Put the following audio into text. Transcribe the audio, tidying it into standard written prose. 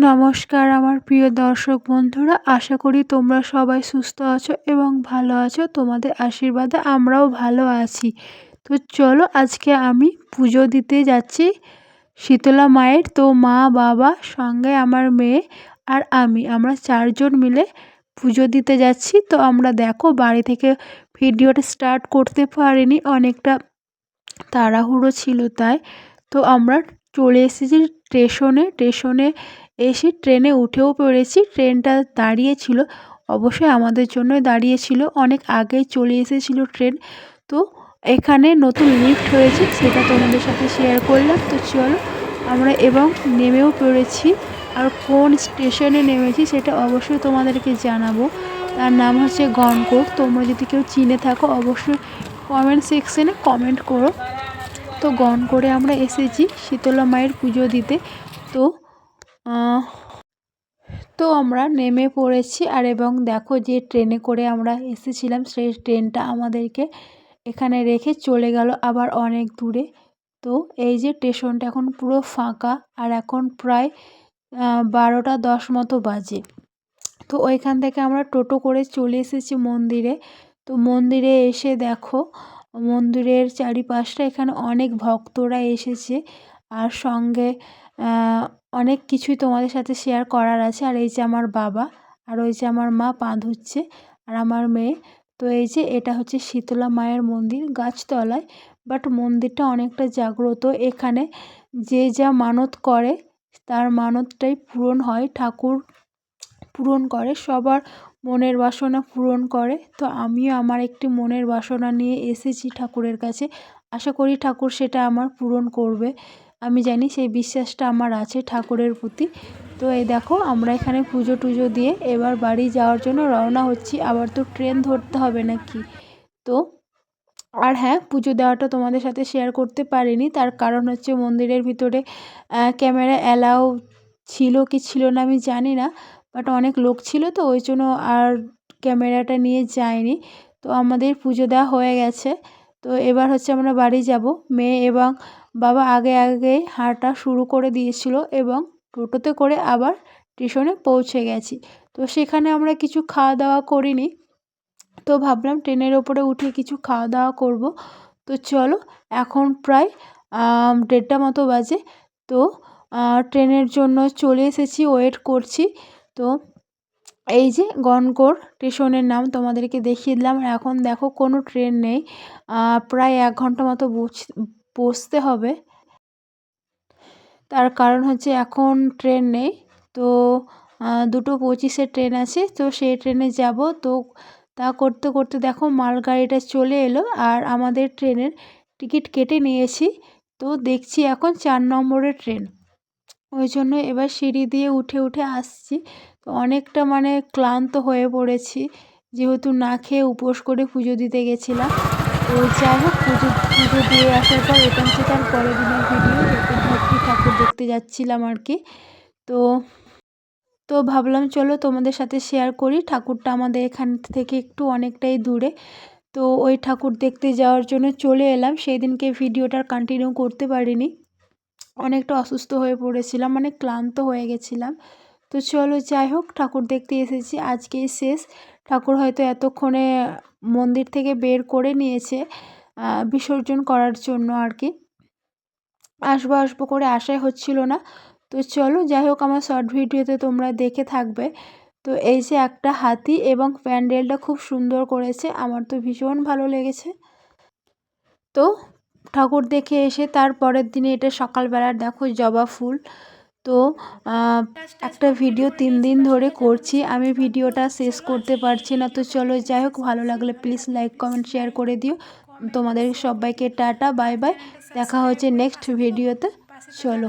নমস্কার আমার প্রিয় দর্শক বন্ধুরা, আশা করি তোমরা সবাই সুস্থ আছো এবং ভালো আছো। তোমাদের আশীর্বাদে আমরাও ভালো আছি। তো চলো, আজকে আমি পুজো দিতে যাচ্ছি শীতলা মায়ের। তো মা, বাবা, সঙ্গে আমার মেয়ে আর আমরা 4 জন মিলে পুজো দিতে যাচ্ছি। তো আমরা দেখো বাড়ি থেকে ভিডিওটা স্টার্ট করতে পারিনি, অনেকটা তাড়াহুড়ো ছিল তাই। তো আমরা চলে এসেছি স্টেশনে এসে ট্রেনে উঠেও পড়েছি। ট্রেনটা দাঁড়িয়েছিল, অবশ্যই আমাদের জন্যই দাঁড়িয়েছিল, অনেক আগেই চলে এসেছিল ট্রেন। তো এখানে নতুন লিফট হয়েছে, সেটা তোমাদের সাথে শেয়ার করলাম। তো চলো, আমরা এবং নেমেও পড়েছি। আর কোন স্টেশনে নেমেছি সেটা অবশ্যই তোমাদেরকে জানাবো। তার নাম হচ্ছে গনকোট। তোমরা যদি কেউ চিনে থাকো অবশ্যই কমেন্ট সেকশনে কমেন্ট করো। তো গনকোটে আমরা এসেছি শীতলা মায়ের পুজো দিতে। তো আমরা নেমে পড়েছি। আর এবং দেখো যে ট্রেনে করে আমরা এসেছিলাম সেই ট্রেনটা আমাদেরকে এখানে রেখে চলে গেল আবার অনেক দূরে। তো এই যে স্টেশনটা এখন পুরো ফাঁকা, আর এখন প্রায় 12টা 10 মতো বাজে। তো ওইখান থেকে আমরা টোটো করে চলে এসেছি মন্দিরে। তো মন্দিরে এসে দেখো মন্দিরের চারিপাশটা, এখানে অনেক ভক্তরা এসেছে আর সঙ্গে অনেক কিছুই তোমাদের সাথে শেয়ার করার আছে। আর এই যে আমার বাবা, আর ওই যে আমার মা পা ধুচ্ছে, আর আমার মেয়ে। তো এই যে এটা হচ্ছে শীতলা মায়ের মন্দির গাছতলায়, বাট মন্দিরটা অনেকটা জাগ্রত। এখানে যে যা মানত করে তার মানতটাই পূরণ হয়, ঠাকুর পূরণ করে, সবার মনের বাসনা পূরণ করে। তো আমিও আমার একটি মনের বাসনা নিয়ে এসেছি ঠাকুরের কাছে, আশা করি ঠাকুর সেটা আমার পূরণ করবে। আমি জানি, সেই বিশ্বাসটা আমার আছে ঠাকুরের প্রতি। তো এই দেখো আমরা এখানে পুজো টুজো দিয়ে এবার বাড়ি যাওয়ার জন্য রওনা হচ্ছি। আবার তো ট্রেন ধরতে হবে নাকি। তো আর হ্যাঁ, পুজো দেওয়াটা তোমাদের সাথে শেয়ার করতে পারিনি, তার কারণ হচ্ছে মন্দিরের ভিতরে ক্যামেরা অ্যালাউ ছিল কি ছিল না আমি জানি না, বাট অনেক লোক ছিল তো ওই জন্য আর ক্যামেরাটা নিয়ে যাইনি। তো আমাদের পুজো দেওয়া হয়ে গেছে। তো এবার হচ্ছে আমরা বাড়ি যাব। মেয়ে এবং বাবা আগে হাঁটা শুরু করে দিয়েছিল এবং টোটোতে করে আবার স্টেশনে পৌঁছে গেছি। তো সেখানে আমরা কিছু খাওয়া দাওয়া করিনি, তো ভাবলাম ট্রেনের ওপরে উঠে কিছু খাওয়া দাওয়া করব। তো চলো, এখন প্রায় 1:30 মতো বাজে। তো ট্রেনের জন্য চলে এসেছি, ওয়েট করছি। তো এই যে গনকোট স্টেশনের নাম তোমাদেরকে দেখিয়ে দিলাম। এখন দেখো কোনো ট্রেন নেই, প্রায় 1 ঘন্টা মতো বসতে হবে। তার কারণ হচ্ছে এখন ট্রেন নেই। তো 2:25-এর ট্রেন আছে, তো সেই ট্রেনে যাব। তো তা করতে করতে দেখো মালগাড়িটা চলে এলো আর আমাদের ট্রেনের টিকিট কেটে নিয়েছি। তো দেখছি এখন 4 নম্বরের ট্রেন, ওই জন্য এবার সিঁড়ি দিয়ে উঠে উঠে আসছি। তো অনেকটা ক্লান্ত হয়ে পড়েছি, যেহেতু না খেয়ে উপোস করে পুজো দিতে গেছিলাম। তো যাই হোক, পুজো দিয়ে আসার পর এটা হচ্ছে তার পরের দিনের ভিডিও। নতুন ঘরটি ঠাকুর দেখতে যাচ্ছিলাম আর কি। তো ভাবলাম চলো তোমাদের সাথে শেয়ার করি। ঠাকুরটা আমাদের এখান থেকে একটু অনেকটাই দূরে। তো ওই ঠাকুর দেখতে যাওয়ার জন্য চলে এলাম। সেই দিনকে ভিডিওটা কন্টিনিউ করতে পারিনি, অনেকটা অসুস্থ হয়ে পড়েছিলাম, ক্লান্ত হয়ে গেছিলাম। তো চলো, যাই হোক, ঠাকুর দেখতে এসেছি, আজকেই শেষ। ঠাকুর হয়তো এতক্ষণে মন্দির থেকে বের করে নিয়েছে বিসর্জন করার জন্য আর কি। আসবো করে আশাই হচ্ছিল না। তো চলো, যাই হোক, আমার শর্ট ভিডিওতে তোমরা দেখে থাকবে। তো এই যে একটা হাতি এবং প্যান্ডেলটা খুব সুন্দর করেছে, আমার তো ভীষণ ভালো লেগেছে। তো ঠাকুর দেখে এসে তার পরের দিনে, এটা সকালবেলার দেখো জবা ফুল। তো একটা ভিডিও 3 দিন ধরে করছি, আমি ভিডিওটা শেষ করতে পারছি না। তো চলো, যাই হোক, ভালো লাগলে প্লিজ লাইক কমেন্ট শেয়ার করে দিও। তোমাদের সবাইকে টাটা, বাই বাই, দেখা হচ্ছে নেক্সট ভিডিওতে। চলো।